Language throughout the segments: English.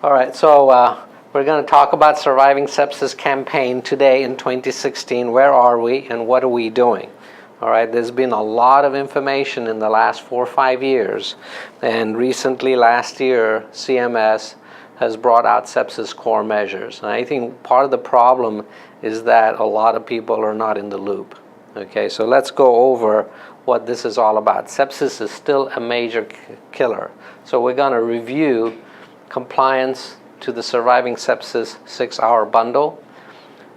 All right, so we're going to talk about Surviving Sepsis campaign today in 2016. Where are we and what are we doing? All right, there's been a lot of information in the last 4 or 5 years, and recently last year CMS has brought out sepsis core measures. And I think part of the problem is that a lot of people are not in the loop. Okay, so let's go over what this is all about. Sepsis is still a major killer. So we're going to review compliance to the Surviving Sepsis 6-hour bundle.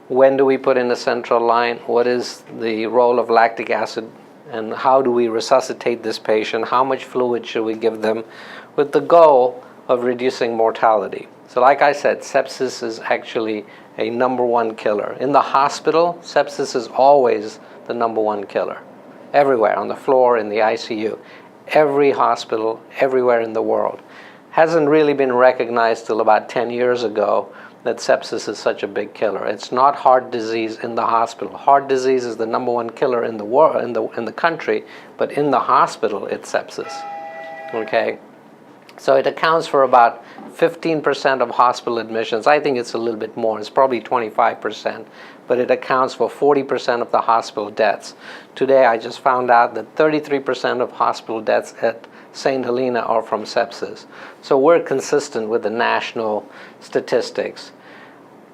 When do we put in a central line? What is the role of lactic acid? And how do we resuscitate this patient? How much fluid should we give them? With the goal of reducing mortality. So like I said, sepsis is actually a #1 killer. In the hospital, sepsis is always the #1 killer. Everywhere, on the floor, in the ICU. Every hospital, everywhere in the world. Hasn't really been recognized till about 10 years ago that sepsis is such a big killer. It's not heart disease in the hospital. Heart disease is the #1 killer in the world, in the country, but in the hospital it's sepsis. Okay, so it accounts for about 15% of hospital admissions. I think it's a little bit more. It's probably 25%, but it accounts for 40% of the hospital deaths. Today I just found out that 33% of hospital deaths at St. Helena are from sepsis. So we're consistent with the national statistics.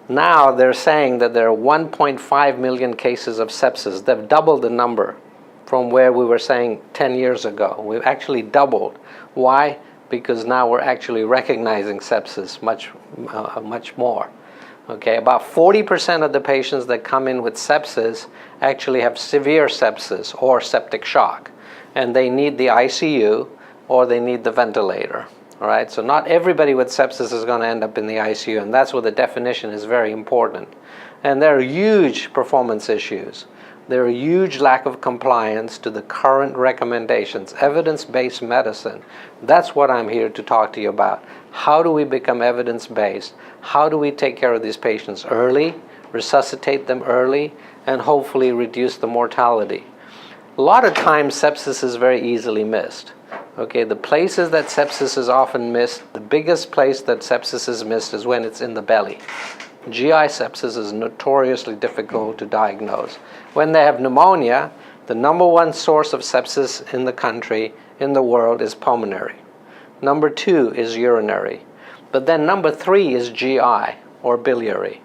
Now they're saying that there are 1.5 million cases of sepsis. They've doubled the number from where we were saying 10 years ago. We've actually doubled. Why? Because now we're actually recognizing sepsis much more. Okay, about 40% of the patients that come in with sepsis actually have severe sepsis or septic shock, and they need the ICU or they need the ventilator. All right, so not everybody with sepsis is going to end up in the ICU, and that's where the definition is very important. And there are huge performance issues. There are huge lack of compliance to the current recommendations, evidence-based medicine. That's what I'm here to talk to you about. How do we become evidence-based? How do we take care of these patients early, resuscitate them early, and hopefully reduce the mortality? A lot of times sepsis is very easily missed. Okay, the places that sepsis is often missed, the biggest place that sepsis is missed is when it's in the belly. GI sepsis is notoriously difficult to diagnose. When they have pneumonia, the #1 source of sepsis in the country, in the world, is pulmonary. #2 is urinary. But then #3 is GI or biliary.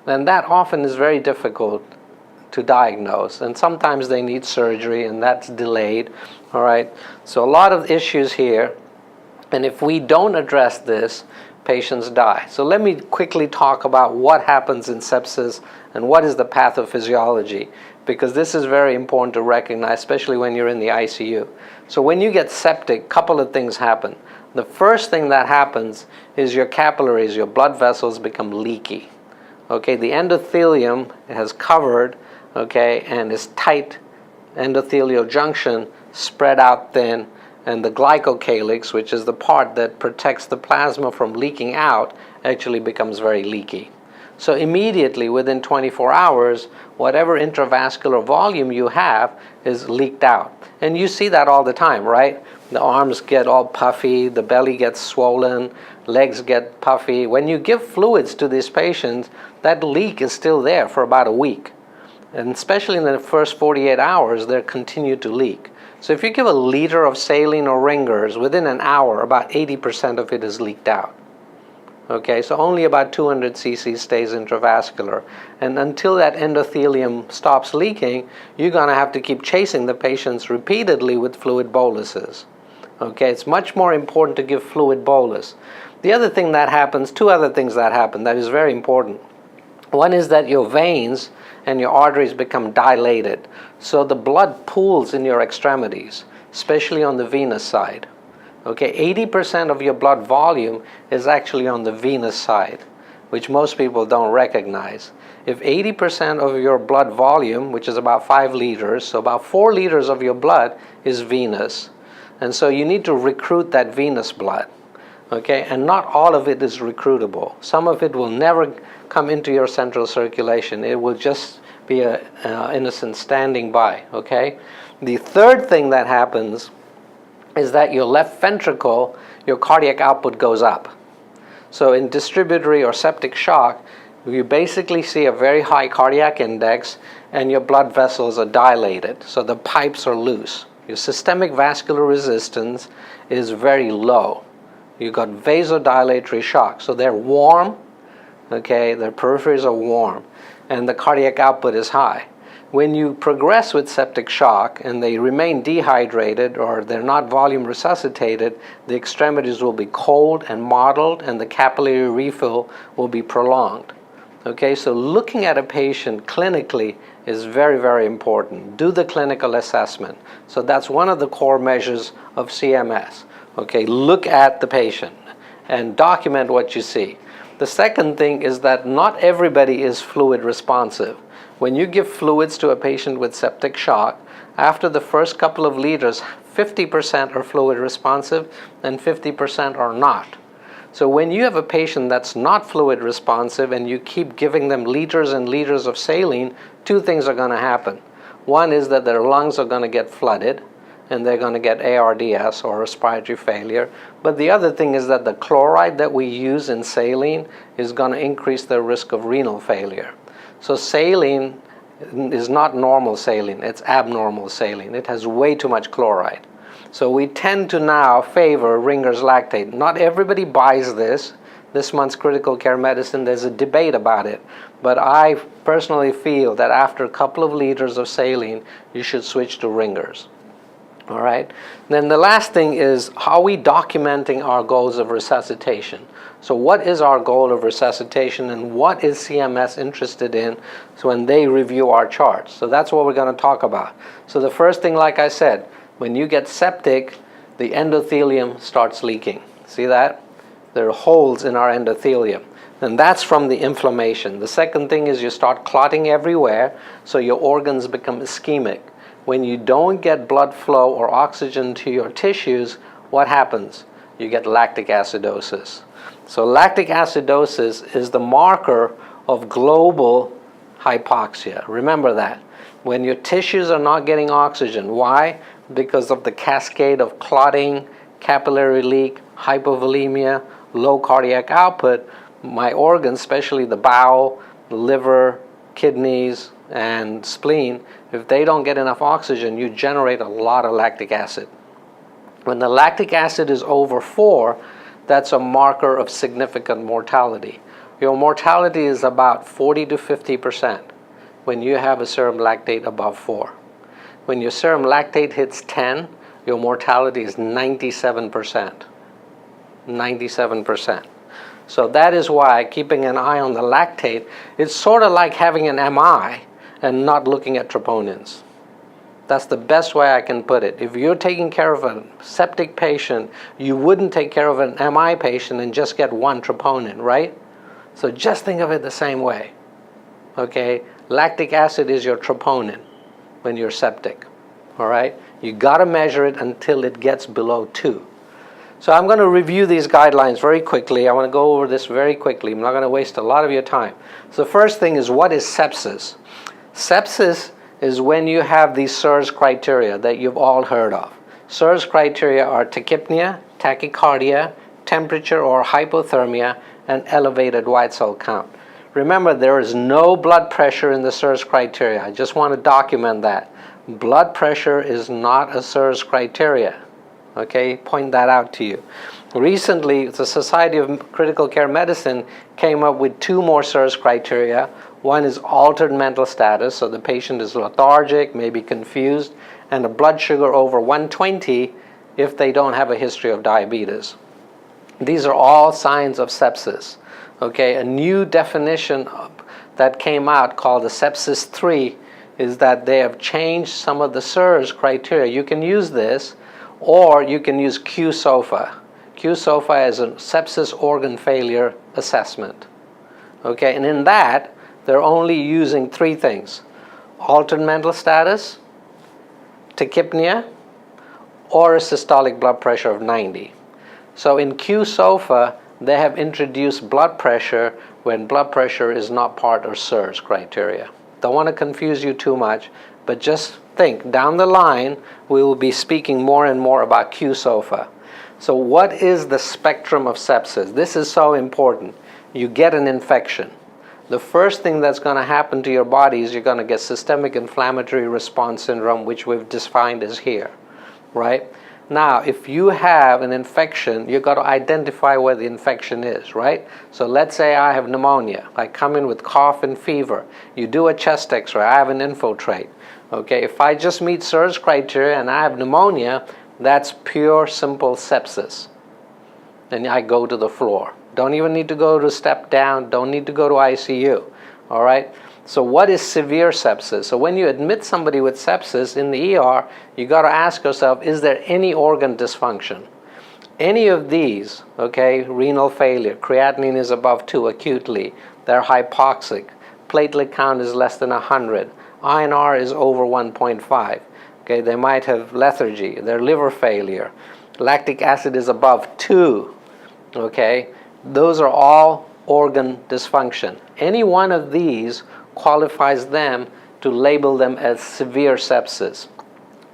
And that often is very difficult to diagnose, and sometimes they need surgery and that's delayed. All right, so a lot of issues here, and if we don't address this, patients die. So let me quickly talk about what happens in sepsis and what is the pathophysiology, because this is very important to recognize, especially when you're in the ICU. So when you get septic, a couple of things happen. The first thing that happens is your capillaries, your blood vessels, become leaky. Okay, the endothelium has covered, okay, and is tight endothelial junction spread out thin, and the glycocalyx, which is the part that protects the plasma from leaking out, actually becomes very leaky. So immediately, within 24 hours, whatever intravascular volume you have is leaked out. And you see that all the time, right? The arms get all puffy, the belly gets swollen, legs get puffy. When you give fluids to these patients, that leak is still there for about a week. And especially in the first 48 hours, they continue to leak. So if you give a liter of saline or Ringers, within an hour, about 80% of it is leaked out. Okay, so only about 200 cc stays intravascular. And until that endothelium stops leaking, you're going to have to keep chasing the patients repeatedly with fluid boluses. Okay, it's much more important to give fluid bolus. The other thing that happens, two other things that happen that is very important. One is that your veins and your arteries become dilated. So the blood pools in your extremities, especially on the venous side. Okay, 80% of your blood volume is actually on the venous side, which most people don't recognize. If 80% of your blood volume, which is about 5 liters, so about 4 liters of your blood is venous. And so you need to recruit that venous blood. Okay, and not all of it is recruitable. Some of it will never come into your central circulation. It will just be an innocent standing by. Okay, the third thing that happens is that your left ventricle, your cardiac output goes up. So in distributary or septic shock, you basically see a very high cardiac index and your blood vessels are dilated, so the pipes are loose. Your systemic vascular resistance is very low. You've got vasodilatory shock, so they're warm, okay, their peripheries are warm, and the cardiac output is high. When you progress with septic shock and they remain dehydrated or they're not volume resuscitated, the extremities will be cold and mottled and the capillary refill will be prolonged. Okay, so looking at a patient clinically is very, very important. Do the clinical assessment. So that's one of the core measures of CMS. Okay, look at the patient and document what you see. The second thing is that not everybody is fluid responsive. When you give fluids to a patient with septic shock, after the first couple of liters, 50% are fluid responsive and 50% are not. So when you have a patient that's not fluid responsive and you keep giving them liters and liters of saline, two things are going to happen. One is that their lungs are going to get flooded and they're going to get ARDS or respiratory failure. But the other thing is that the chloride that we use in saline is going to increase their risk of renal failure. So saline is not normal saline, it's abnormal saline. It has way too much chloride. So we tend to now favor Ringer's lactate. Not everybody buys this. This month's Critical Care Medicine, there's a debate about it. But I personally feel that after a couple of liters of saline, you should switch to Ringer's. All right. Then the last thing is, how are we documenting our goals of resuscitation? So what is our goal of resuscitation and what is CMS interested in when they review our charts? So that's what we're going to talk about. So the first thing, like I said, when you get septic, the endothelium starts leaking. See that? There are holes in our endothelium. And that's from the inflammation. The second thing is you start clotting everywhere, so your organs become ischemic. When you don't get blood flow or oxygen to your tissues, what happens? You get lactic acidosis. So lactic acidosis is the marker of global hypoxia. Remember that. When your tissues are not getting oxygen. Why? Because of the cascade of clotting, capillary leak, hypovolemia, low cardiac output, my organs, especially the bowel, the liver, kidneys, and spleen, if they don't get enough oxygen, you generate a lot of lactic acid. When the lactic acid is over 4, that's a marker of significant mortality. Your mortality is about 40 to 50% when you have a serum lactate above 4. When your serum lactate hits 10, your mortality is 97%. 97%. So that is why keeping an eye on the lactate, it's sort of like having an MI and not looking at troponins. That's the best way I can put it. If you're taking care of a septic patient, you wouldn't take care of an MI patient and just get one troponin, right? So just think of it the same way. Okay? Lactic acid is your troponin when you're septic. All right? You got to measure it until it gets below 2. So I'm going to review these guidelines very quickly. I want to go over this very quickly. I'm not going to waste a lot of your time. So the first thing is, what is sepsis? Sepsis is when you have these SIRS criteria that you've all heard of. SIRS criteria are tachypnea, tachycardia, temperature or hypothermia, and elevated white cell count. Remember, there is no blood pressure in the SIRS criteria. I just want to document that. Blood pressure is not a SIRS criteria. Okay, point that out to you. Recently, the Society of Critical Care Medicine came up with 2 more SIRS criteria. One is altered mental status, so the patient is lethargic, maybe confused, and a blood sugar over 120 if they don't have a history of diabetes. These are all signs of sepsis. Okay, a new definition that came out called the Sepsis Three is that they have changed some of the SIRS criteria. You can use this, or you can use QSOFA. QSOFA is a sepsis organ failure assessment. Okay, and in that, they're only using 3 things: altered mental status, tachypnea, or a systolic blood pressure of 90. So in QSOFA, they have introduced blood pressure when blood pressure is not part of SIRS criteria. Don't want to confuse you too much, but just think, down the line, we will be speaking more and more about QSOFA. So what is the spectrum of sepsis? This is so important. You get an infection. The first thing that's going to happen to your body is you're going to get systemic inflammatory response syndrome, which we've defined as here, right? Now, if you have an infection, you've got to identify where the infection is, right? So let's say I have pneumonia. I come in with cough and fever. You do a chest x-ray. I have an infiltrate. Okay, if I just meet SIRS criteria and I have pneumonia, that's pure, simple sepsis. And I go to the floor. Don't even need to go to step down. Don't need to go to ICU. All right? So what is severe sepsis? So when you admit somebody with sepsis in the ER, you got to ask yourself, is there any organ dysfunction? Any of these, okay, renal failure, creatinine is above 2 acutely, they're hypoxic, platelet count is less than 100, INR is over 1.5, okay, they might have lethargy, their liver failure, lactic acid is above 2, okay, those are all organ dysfunction. Any one of these qualifies them to label them as severe sepsis.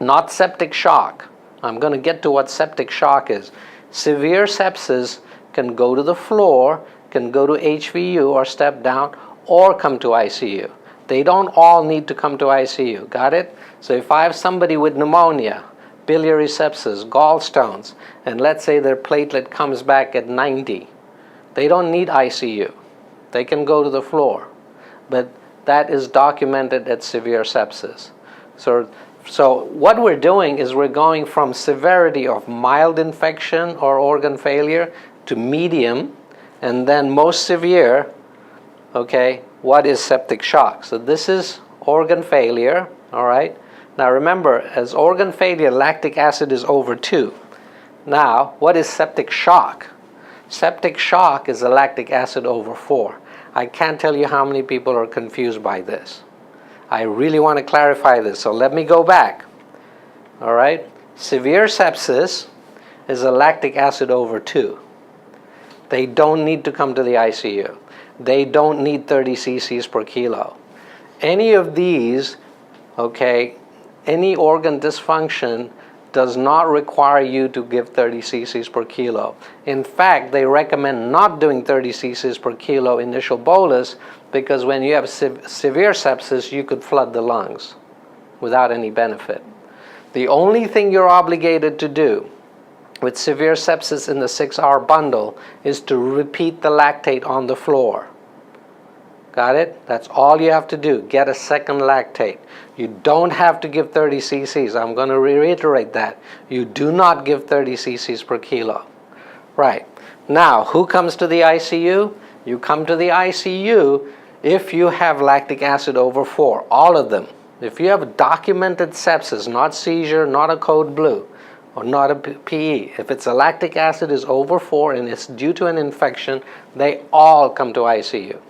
Not septic shock. I'm going to get to what septic shock is. Severe sepsis can go to the floor, can go to HVU or step down, or come to ICU. They don't all need to come to ICU. Got it? So if I have somebody with pneumonia, biliary sepsis, gallstones, and let's say their platelet comes back at 90, they don't need ICU. They can go to the floor. But that is documented as severe sepsis. So what we're doing is we're going from severity of mild infection or organ failure to medium, and then most severe, okay, what is septic shock? So this is organ failure, all right? Now remember, as organ failure, lactic acid is over 2. Now, what is septic shock? Septic shock is a lactic acid over 4. I can't tell you how many people are confused by this. I really want to clarify this, so let me go back. All right? Severe sepsis is a lactic acid over 2. They don't need to come to the ICU. They don't need 30 cc's per kilo. Any of these, okay, any organ dysfunction does not require you to give 30 cc's per kilo. In fact, they recommend not doing 30 cc's per kilo initial bolus because when you have severe sepsis, you could flood the lungs without any benefit. The only thing you're obligated to do with severe sepsis in the 6-hour bundle is to repeat the lactate on the floor. Got it? That's all you have to do. Get a second lactate. You don't have to give 30 cc's. I'm going to reiterate that. You do not give 30 cc's per kilo. Right. Now, who comes to the ICU? You come to the ICU if you have lactic acid over 4. All of them. If you have documented sepsis, not seizure, not a code blue, or not a PE, if it's a lactic acid is over 4 and it's due to an infection, they all come to ICU.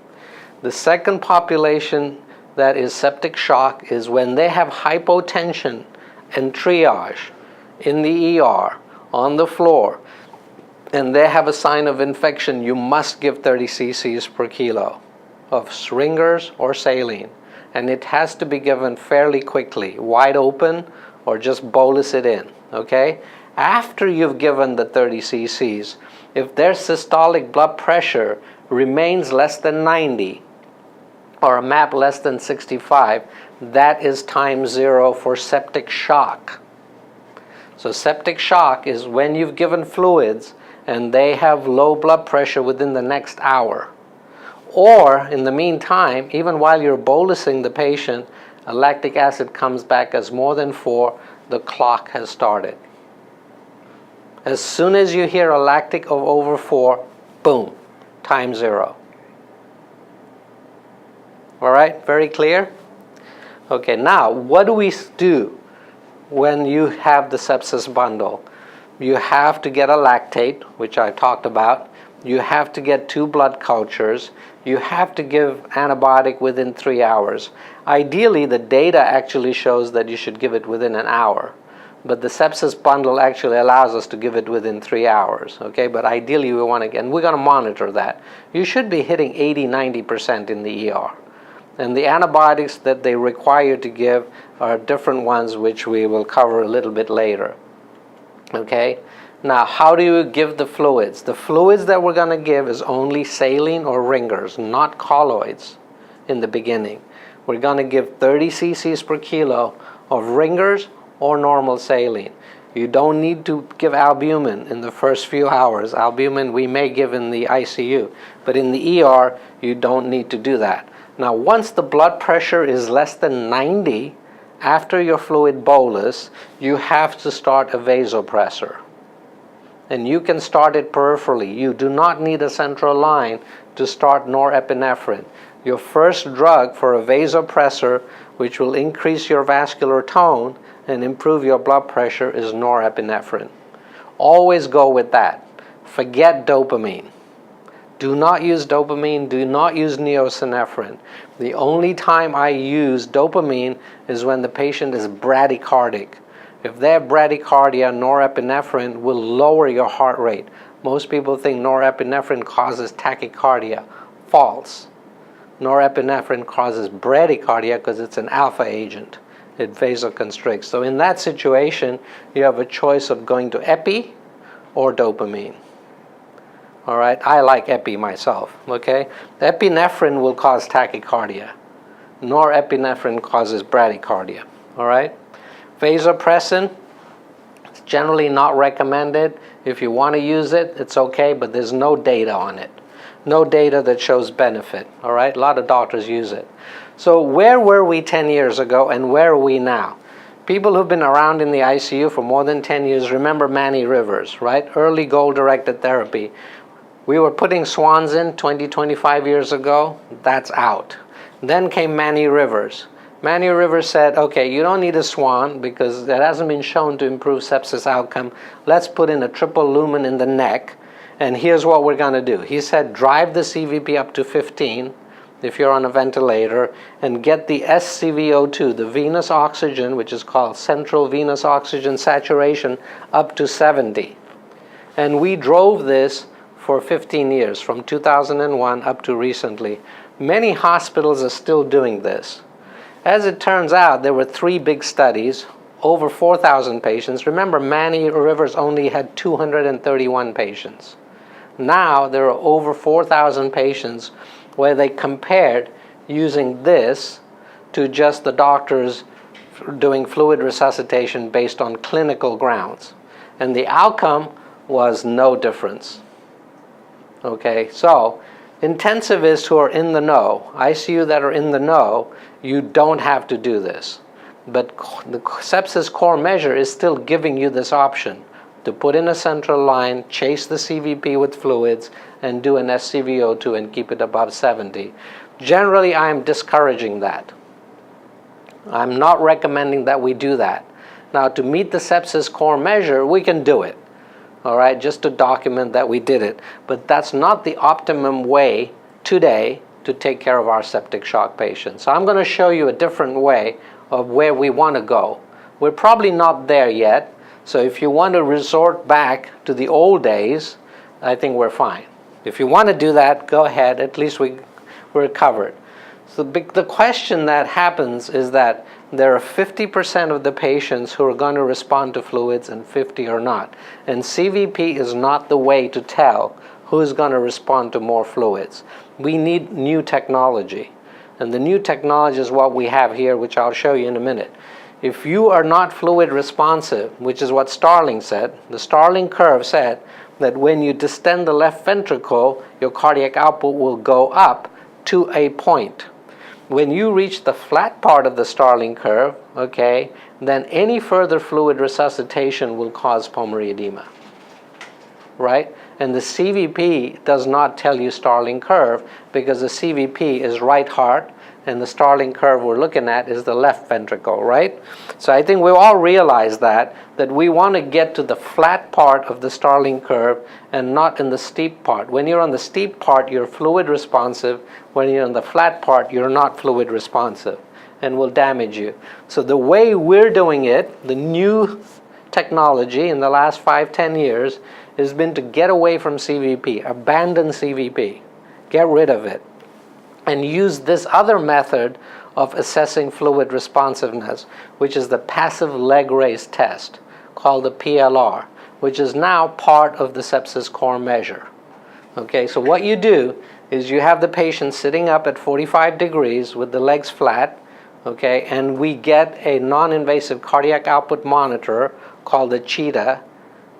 The second population that is septic shock is when they have hypotension and triage in the ER, on the floor, and they have a sign of infection, you must give 30 cc's per kilo of Ringer's or saline. And it has to be given fairly quickly, wide open, or just bolus it in, okay? After you've given the 30 cc's, if their systolic blood pressure remains less than 90, or a MAP less than 65, that is time 0 for septic shock. So septic shock is when you've given fluids and they have low blood pressure within the next hour. Or in the meantime, even while you're bolusing the patient, a lactic acid comes back as more than 4, the clock has started. As soon as you hear a lactic of over 4, boom, time 0. All right, very clear? Okay, now what do we do when you have the sepsis bundle? You have to get a lactate, which I talked about. You have to get 2 blood cultures. You have to give antibiotic within 3 hours. Ideally, the data actually shows that you should give it within an hour. But the sepsis bundle actually allows us to give it within 3 hours, okay? But ideally, we want to, and we're going to monitor that. You should be hitting 80-90% in the ER. And the antibiotics that they require to give are different ones, which we will cover a little bit later. Okay? Now, how do you give the fluids? The fluids that we're going to give is only saline or ringers, not colloids in the beginning. We're going to give 30 cc's per kilo of ringers or normal saline. You don't need to give albumin in the first few hours. Albumin we may give in the ICU, but in the ER, you don't need to do that. Now, once the blood pressure is less than 90, after your fluid bolus, you have to start a vasopressor. And you can start it peripherally. You do not need a central line to start norepinephrine. Your first drug for a vasopressor, which will increase your vascular tone and improve your blood pressure, is norepinephrine. Always go with that. Forget dopamine. Do not use dopamine. Do not use neosynephrine. The only time I use dopamine is when the patient is bradycardic. If they have bradycardia, norepinephrine will lower your heart rate. Most people think norepinephrine causes tachycardia. False. Norepinephrine causes bradycardia because it's an alpha agent. It vasoconstricts. So in that situation, you have a choice of going to epi or dopamine. All right, I like epi myself, okay? Epinephrine will cause tachycardia. Norepinephrine causes bradycardia, all right? Vasopressin is generally not recommended. If you want to use it, it's okay, but there's no data on it. No data that shows benefit, all right? A lot of doctors use it. So where were we 10 years ago and where are we now? People who've been around in the ICU for more than 10 years remember Manny Rivers, right? Early goal-directed therapy. We were putting swans in 20, 25 years ago. That's out. Then came Manny Rivers. Manny Rivers said, okay, you don't need a swan because it hasn't been shown to improve sepsis outcome. Let's put in a triple lumen in the neck, and here's what we're going to do. He said, drive the CVP up to 15 if you're on a ventilator, and get the SCVO2, the venous oxygen, which is called central venous oxygen saturation, up to 70. And we drove this for 15 years, from 2001 up to recently. Many hospitals are still doing this. As it turns out, there were 3 big studies, over 4,000 patients. Remember, Manny Rivers only had 231 patients. Now there are over 4,000 patients where they compared using this to just the doctors doing fluid resuscitation based on clinical grounds. And the outcome was no difference. Okay, so intensivists who are in the know, ICU that are in the know, you don't have to do this. But the sepsis core measure is still giving you this option to put in a central line, chase the CVP with fluids, and do an SCVO2 and keep it above 70. Generally, I'm discouraging that. I'm not recommending that we do that. Now, to meet the sepsis core measure, we can do it. All right, just to document that we did it. But that's not the optimum way today to take care of our septic shock patients. So I'm going to show you a different way of where we want to go. We're probably not there yet. So if you want to resort back to the old days, I think we're fine. If you want to do that, go ahead. At least we're covered. So the question that happens is that there are 50% of the patients who are going to respond to fluids and 50 are not. And CVP is not the way to tell who's going to respond to more fluids. We need new technology. And the new technology is what we have here, which I'll show you in a minute. If you are not fluid responsive, which is what Starling said, the Starling curve said that when you distend the left ventricle, your cardiac output will go up to a point. When you reach the flat part of the Starling curve, okay, then any further fluid resuscitation will cause pulmonary edema, right? And the CVP does not tell you Starling curve because the CVP is right heart and the Starling curve we're looking at is the left ventricle, right? So I think we all realize that we want to get to the flat part of the Starling curve and not in the steep part. When you're on the steep part, you're fluid responsive. When you're on the flat part, you're not fluid responsive and will damage you. So the way we're doing it, the new technology in the last 5-10 years, has been to get away from CVP, abandon CVP, get rid of it, and use this other method of assessing fluid responsiveness, which is the passive leg raise test, called the PLR. which is now part of the sepsis core measure. Okay, so what you do is you have the patient sitting up at 45 degrees with the legs flat, okay, and we get a non-invasive cardiac output monitor called the Cheetah,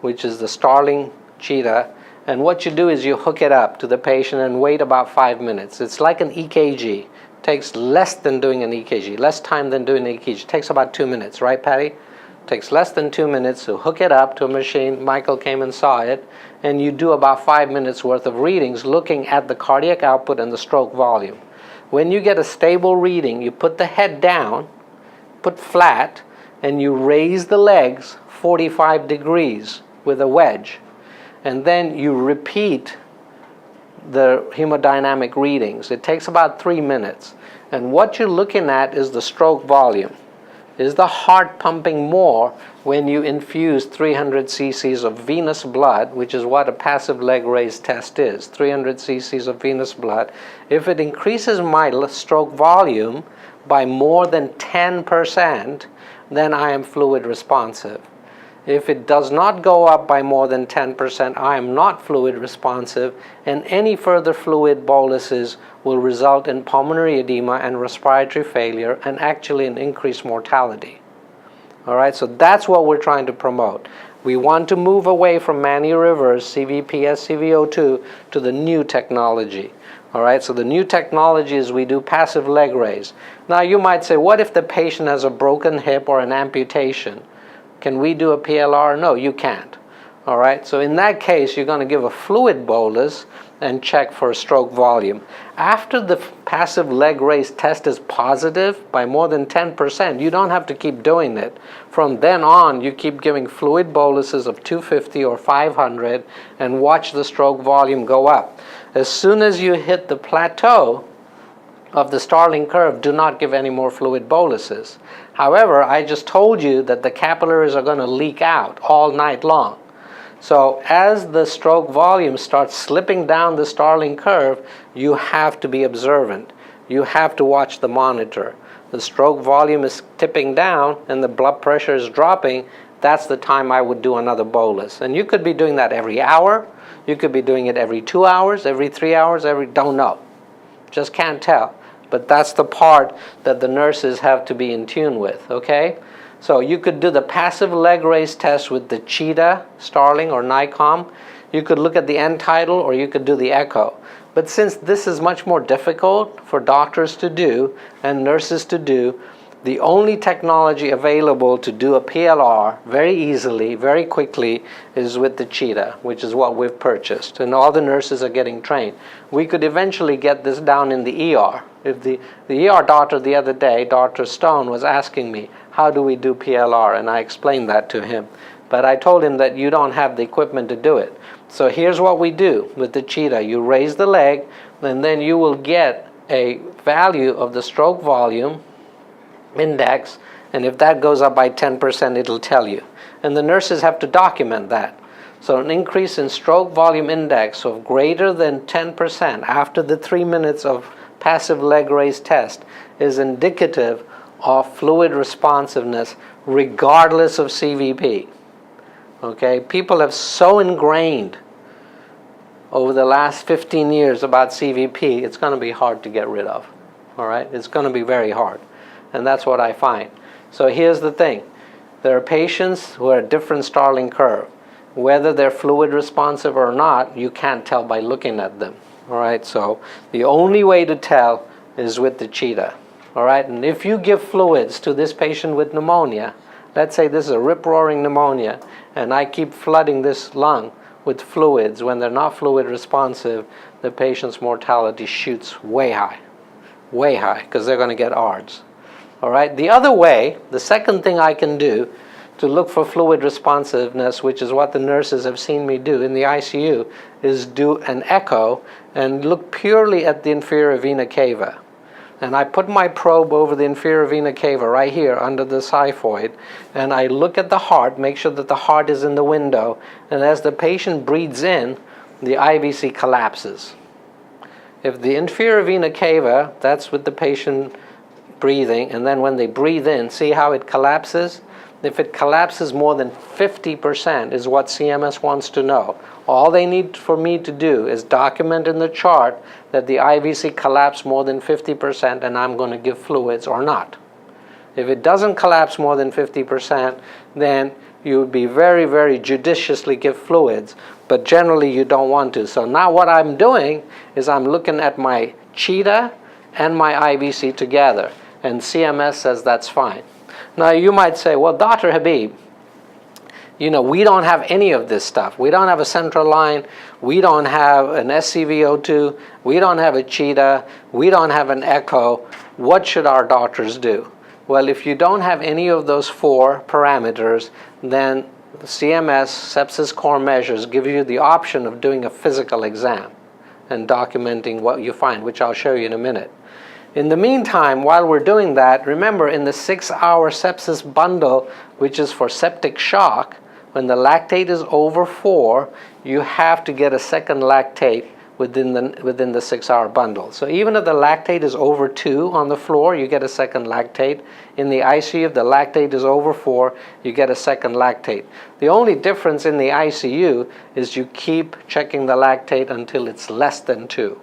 which is the Starling Cheetah, and what you do is you hook it up to the patient and wait about 5 minutes. It's like an EKG. It takes less than doing an EKG, less time than doing an EKG. It takes about 2 minutes, right, Patty? It takes less than 2 minutes to hook it up to a machine. Michael came and saw it, and you do about 5 minutes worth of readings looking at the cardiac output and the stroke volume. When you get a stable reading, you put the head down, put flat, and you raise the legs 45 degrees with a wedge. And then you repeat the hemodynamic readings. It takes about 3 minutes. And what you're looking at is the stroke volume. Is the heart pumping more when you infuse 300 cc's of venous blood, which is what a passive leg raise test is, 300 cc's of venous blood. If it increases my stroke volume by more than 10%, then I am fluid responsive. If it does not go up by more than 10%, I am not fluid responsive, and any further fluid boluses will result in pulmonary edema and respiratory failure and actually an increased mortality. All right, so that's what we're trying to promote. We want to move away from manual reverse, CVP, SCVO2, to the new technology. All right, so the new technology is we do passive leg raise. Now you might say, what if the patient has a broken hip or an amputation? Can we do a PLR? No, you can't. All right, so in that case, you're going to give a fluid bolus and check for stroke volume. After the passive leg raise test is positive by more than 10%, you don't have to keep doing it. From then on, you keep giving fluid boluses of 250 or 500 and watch the stroke volume go up. As soon as you hit the plateau of the Starling curve, do not give any more fluid boluses. However, I just told you that the capillaries are going to leak out all night long. So as the stroke volume starts slipping down the Starling curve, you have to be observant. You have to watch the monitor. The stroke volume is tipping down and the blood pressure is dropping. That's the time I would do another bolus. And you could be doing that every hour. You could be doing it every 2 hours, every 3 hours, don't know. Just can't tell. But that's the part that the nurses have to be in tune with, okay? So you could do the passive leg raise test with the Cheetah, Starling, or NICOM. You could look at the Untitled, or you could do the echo. But since this is much more difficult for doctors to do and nurses to do, the only technology available to do a PLR very easily, very quickly, is with the Cheetah, which is what we've purchased. And all the nurses are getting trained. We could eventually get this down in the ER. If the ER doctor the other day, Dr. Stone, was asking me, how do we do PLR? And I explained that to him. But I told him that you don't have the equipment to do it. So here's what we do with the Cheetah. You raise the leg, and then you will get a value of the stroke volume index, and if that goes up by 10%, it'll tell you. And the nurses have to document that. So an increase in stroke volume index of greater than 10% after the 3 minutes of passive leg raise test is indicative of fluid responsiveness regardless of CVP. Okay, people have so ingrained over the last 15 years about CVP, it's going to be hard to get rid of. All right, it's going to be very hard. And that's what I find. So here's the thing. There are patients who are at different Starling curve. Whether they're fluid responsive or not, you can't tell by looking at them. All right, so the only way to tell is with the Cheetah. All right, and if you give fluids to this patient with pneumonia, let's say this is a rip-roaring pneumonia, and I keep flooding this lung with fluids when they're not fluid responsive, the patient's mortality shoots way high, because they're going to get ARDS. All right. The other way, the second thing I can do to look for fluid responsiveness, which is what the nurses have seen me do in the ICU, is do an echo and look purely at the inferior vena cava. And I put my probe over the inferior vena cava right here under the xiphoid, and I look at the heart, make sure that the heart is in the window, and as the patient breathes in, the IVC collapses. If the inferior vena cava, that's with the patient breathing, and then when they breathe in, see how it collapses? If it collapses more than 50% is what CMS wants to know. All they need for me to do is document in the chart that the IVC collapsed more than 50% and I'm going to give fluids or not. If it doesn't collapse more than 50%, then you would be very, very judiciously give fluids, but generally you don't want to. So now what I'm doing is I'm looking at my cheetah and my IVC together, and CMS says that's fine. Now you might say, well, Dr. Habib, we don't have any of this stuff. We don't have a central line. We don't have an SCVO2. We don't have a cheetah. We don't have an echo. What should our doctors do? Well, if you don't have any of those 4 parameters, then the CMS, sepsis core measures, give you the option of doing a physical exam and documenting what you find, which I'll show you in a minute. In the meantime, while we're doing that, remember in the 6-hour sepsis bundle, which is for septic shock, when the lactate is over 4, you have to get a second lactate within the 6-hour bundle. So even if the lactate is over 2 on the floor, you get a second lactate. In the ICU, if the lactate is over 4, you get a second lactate. The only difference in the ICU is you keep checking the lactate until it's less than 2.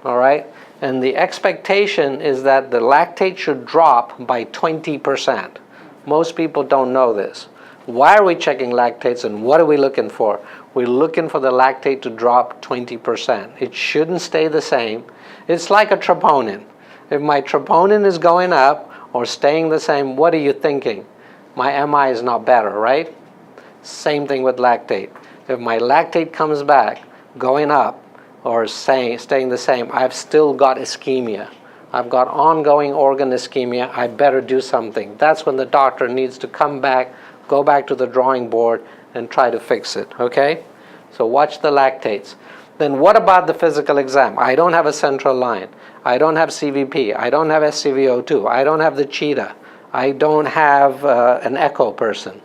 All right? And the expectation is that the lactate should drop by 20%. Most people don't know this. Why are we checking lactates and what are we looking for? We're looking for the lactate to drop 20%. It shouldn't stay the same. It's like a troponin. If my troponin is going up or staying the same, what are you thinking? My MI is not better, right? Same thing with lactate. If my lactate comes back going up or staying the same, I've still got ischemia. I've got ongoing organ ischemia. I better do something. That's when the doctor needs to come back, go back to the drawing board and try to fix it, okay? So watch the lactates. Then what about the physical exam? I don't have a central line. I don't have CVP. I don't have SCVO2. I don't have the cheetah. I don't have an echo person.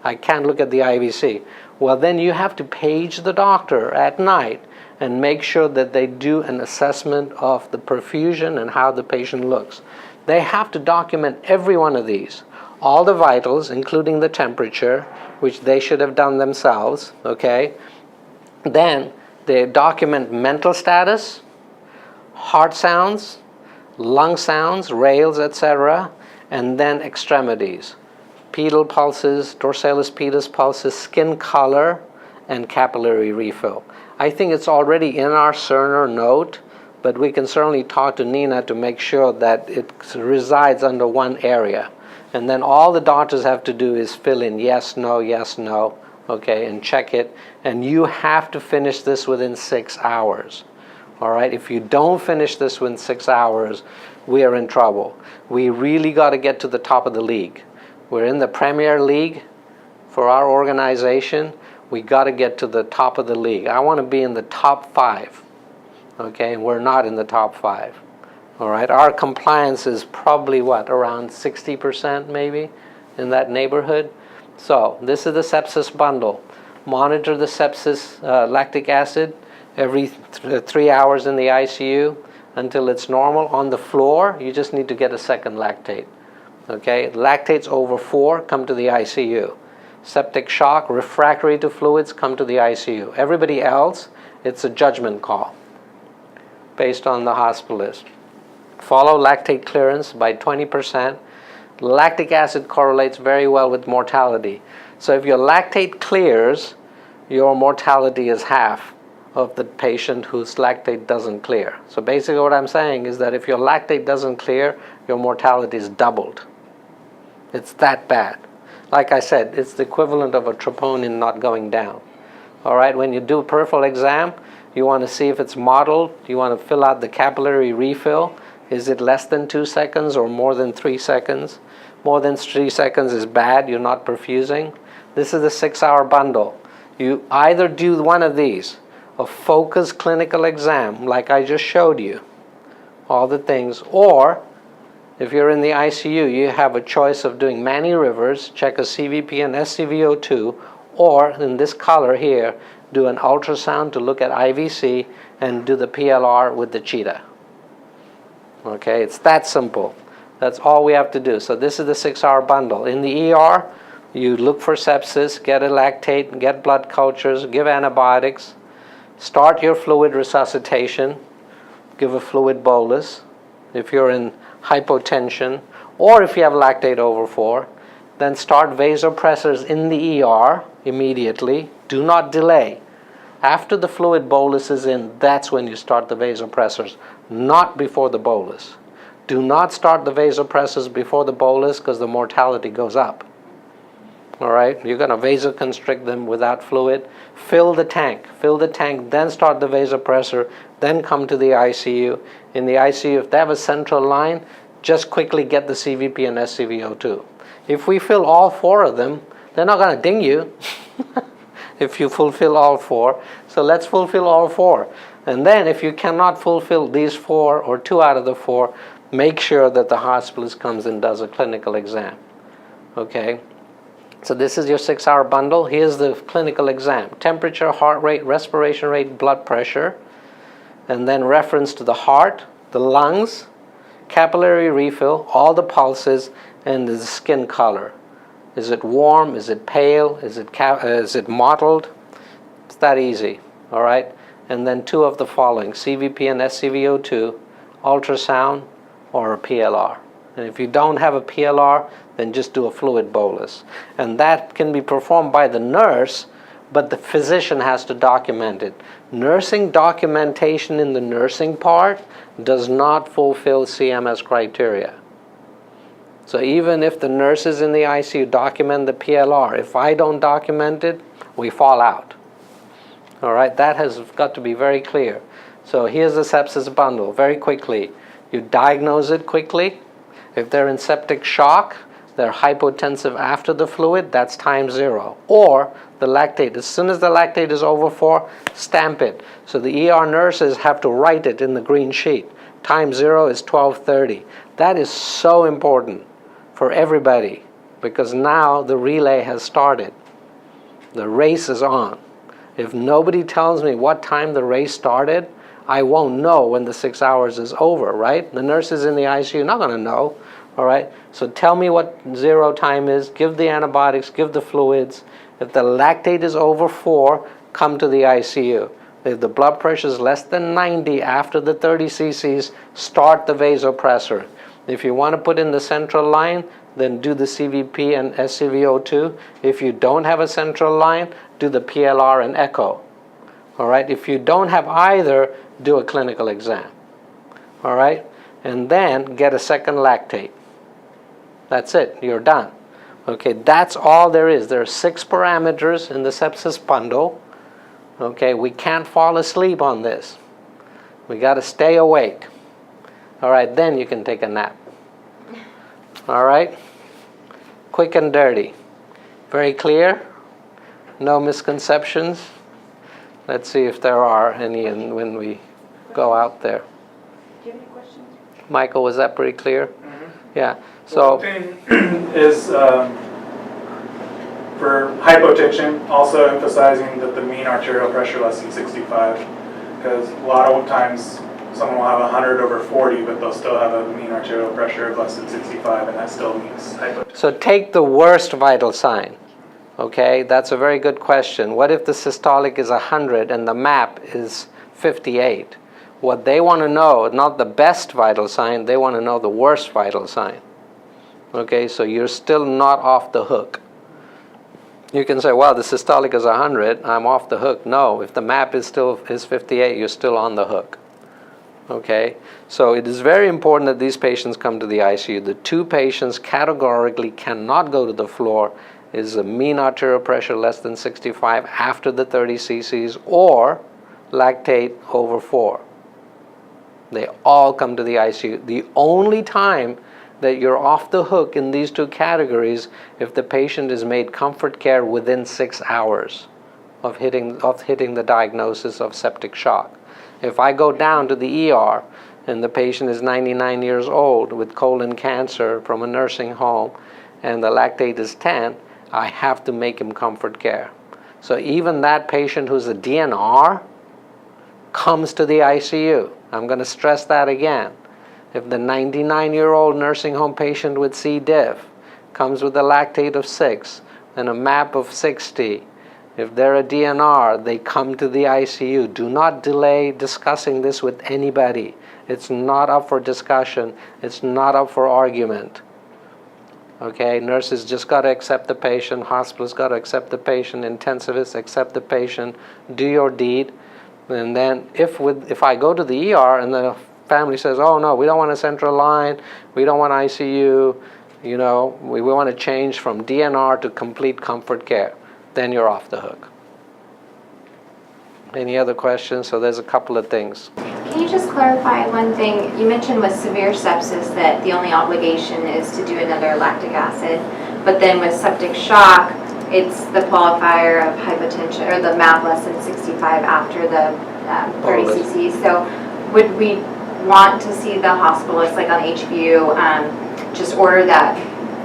I can't look at the IVC. Well, then you have to page the doctor at night and make sure that they do an assessment of the perfusion and how the patient looks. They have to document every one of these. All the vitals, including the temperature, which they should have done themselves, okay? Then they document mental status, heart sounds, lung sounds, rales, etc., and then extremities. Pedal pulses, dorsalis pedis pulses, skin color, and capillary refill. I think it's already in our Cerner note, but we can certainly talk to Nina to make sure that it resides under one area. And then all the doctors have to do is fill in yes, no, okay, and check it. And you have to finish this within 6 hours. All right, if you don't finish this within 6 hours, we are in trouble. We really got to get to the top of the league. We're in the Premier League for our organization. We got to get to the top of the league. I want to be in the top 5. Okay, and we're not in the top 5. All right, our compliance is probably around 60% maybe, in that neighborhood. So this is the sepsis bundle. Monitor the sepsis lactic acid every 3 hours in the ICU until it's normal. On the floor, you just need to get a second lactate. Okay, lactates over 4, come to the ICU. Septic shock, refractory to fluids, come to the ICU. Everybody else, it's a judgment call based on the hospitalist. Follow lactate clearance by 20%. Lactic acid correlates very well with mortality. So if your lactate clears, your mortality is half of the patient whose lactate doesn't clear. So basically what I'm saying is that if your lactate doesn't clear, your mortality is doubled. It's that bad. Like I said, it's the equivalent of a troponin not going down. All right, when you do a peripheral exam, you want to see if it's modeled. You want to fill out the capillary refill. Is it less than 2 seconds or more than 3 seconds? More than 3 seconds is bad. You're not perfusing. This is the 6-hour bundle. You either do one of these, a focused clinical exam like I just showed you, all the things, or if you're in the ICU, you have a choice of doing Manny Rivers, check a CVP and SCVO2, or in this color here, do an ultrasound to look at IVC and do the PLR with the cheetah. Okay, it's that simple. That's all we have to do. So this is the 6-hour bundle. In the ER, you look for sepsis, get a lactate, get blood cultures, give antibiotics, start your fluid resuscitation, give a fluid bolus. If you're in hypotension, or if you have lactate over 4, then start vasopressors in the ER immediately. Do not delay. After the fluid bolus is in, that's when you start the vasopressors, not before the bolus. Do not start the vasopressors before the bolus because the mortality goes up. All right, you're going to vasoconstrict them without fluid. Fill the tank, then start the vasopressor, then come to the ICU. In the ICU, if they have a central line, just quickly get the CVP and SCVO2. If we fill all 4 of them, they're not going to ding you if you fulfill all 4. So let's fulfill all 4. And then if you cannot fulfill these 4 or 2 out of the 4, make sure that the hospitalist comes and does a clinical exam. Okay? So this is your 6-hour bundle. Here's the clinical exam. Temperature, heart rate, respiration rate, blood pressure, and then reference to the heart, the lungs, capillary refill, all the pulses, and the skin color. Is it warm? Is it pale? Is it mottled? It's that easy, all right? And then 2 of the following, CVP and SCVO2, ultrasound, or a PLR. And if you don't have a PLR, then just do a fluid bolus. And that can be performed by the nurse, but the physician has to document it. Nursing documentation in the nursing part does not fulfill CMS criteria. So even if the nurses in the ICU document the PLR, if I don't document it, we fall out. All right, that has got to be very clear. So here's the sepsis bundle, very quickly. You diagnose it quickly. If they're in septic shock, they're hypotensive after the fluid, that's time 0. Or the lactate, as soon as the lactate is over 4, stamp it. So the ER nurses have to write it in the green sheet. Time 0 is 12:30. That is so important for everybody because now the relay has started. The race is on. If nobody tells me what time the race started, I won't know when the 6 hours is over, right? The nurses in the ICU are not going to know, all right? So tell me what 0 time is, give the antibiotics, give the fluids. If the lactate is over 4, come to the ICU. If the blood pressure is less than 90 after the 30 cc's, start the vasopressor. If you want to put in the central line, then do the CVP and SCVO2. If you don't have a central line, do the PLR and echo. All right, if you don't have either, do a clinical exam. All right, and then get a second lactate. That's it, you're done. Okay, that's all there is. There are 6 parameters in the sepsis bundle. Okay, we can't fall asleep on this. We got to stay awake. All right, then you can take a nap. All right, quick and dirty. Very clear, no misconceptions. Let's see if there are any when we go out there. Do you have any questions? Michael, was that pretty clear? Mm-hmm. Yeah. So one thing is for hypotension, also emphasizing that the mean arterial pressure less than 65, because a lot of times someone will have 100/40, but they'll still have a mean arterial pressure of less than 65, and that still means hypotension. So take the worst vital sign. Okay, that's a very good question. What if the systolic is 100 and the MAP is 58? What they want to know, not the best vital sign, they want to know the worst vital sign. Okay, so you're still not off the hook. You can say, well, the systolic is 100, I'm off the hook. No, if the MAP is 58, you're still on the hook. Okay, so it is very important that these patients come to the ICU. The 2 patients categorically cannot go to the floor is a mean arterial pressure less than 65 after the 30 cc's or lactate over 4. They all come to the ICU. The only time that you're off the hook in these 2 categories if the patient is made comfort care within 6 hours of hitting the diagnosis of septic shock. If I go down to the ER and the patient is 99 years old with colon cancer from a nursing home and the lactate is 10, I have to make him comfort care. So even that patient who's a DNR comes to the ICU. I'm going to stress that again. If the 99-year-old nursing home patient with C. diff comes with a lactate of 6 and a MAP of 60, if they're a DNR, they come to the ICU. Do not delay discussing this with anybody. It's not up for discussion. It's not up for argument. Okay, nurses just got to accept the patient. Hospitals got to accept the patient. Intensivists accept the patient. Do your deed. And then if I go to the ER and the family says, oh no, we don't want a central line, we don't want ICU, you know, we want to change from DNR to complete comfort care, then you're off the hook. Any other questions? So there's a couple of things. Can you just clarify one thing? You mentioned with severe sepsis that the only obligation is to do another lactic acid, but then with septic shock, it's the qualifier of hypotension, or the MAP less than 65 after the 30 cc. So would we want to see the hospitalist, like on HVU, just order that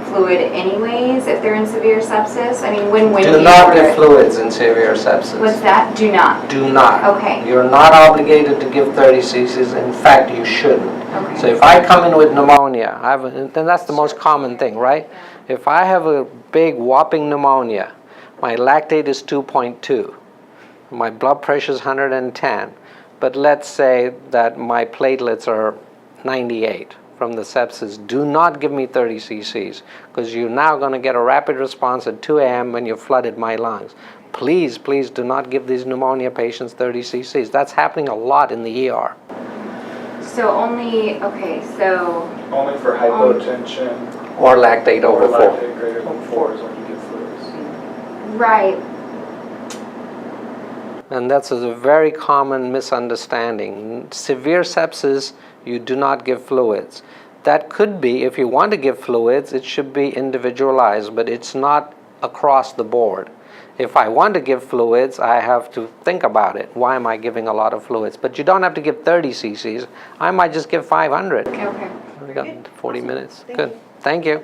fluid anyways if they're in severe sepsis? I mean, when do not give fluids in severe sepsis. What's that? Do not. Do not. Okay. You're not obligated to give 30 cc's. In fact, you shouldn't. Okay. So if I come in with pneumonia, then that's the most common thing, right? If I have a big whopping pneumonia, my lactate is 2.2, my blood pressure is 110, but let's say that my platelets are 98 from the sepsis, do not give me 30 cc's, because you're now going to get a rapid response at 2 a.m. when you flooded my lungs. Please, please do not give these pneumonia patients 30 cc's. That's happening a lot in the ER. So only, okay, so... Only for hypotension. Or lactate over 4. Lactate greater than 4 is when you give fluids. Right. And that's a very common misunderstanding. Severe sepsis, you do not give fluids. That could be, if you want to give fluids, it should be individualized, but it's not across the board. If I want to give fluids, I have to think about it. Why am I giving a lot of fluids? But you don't have to give 30 cc's. I might just give 500. Okay. We got 40 minutes. Good. Thank you.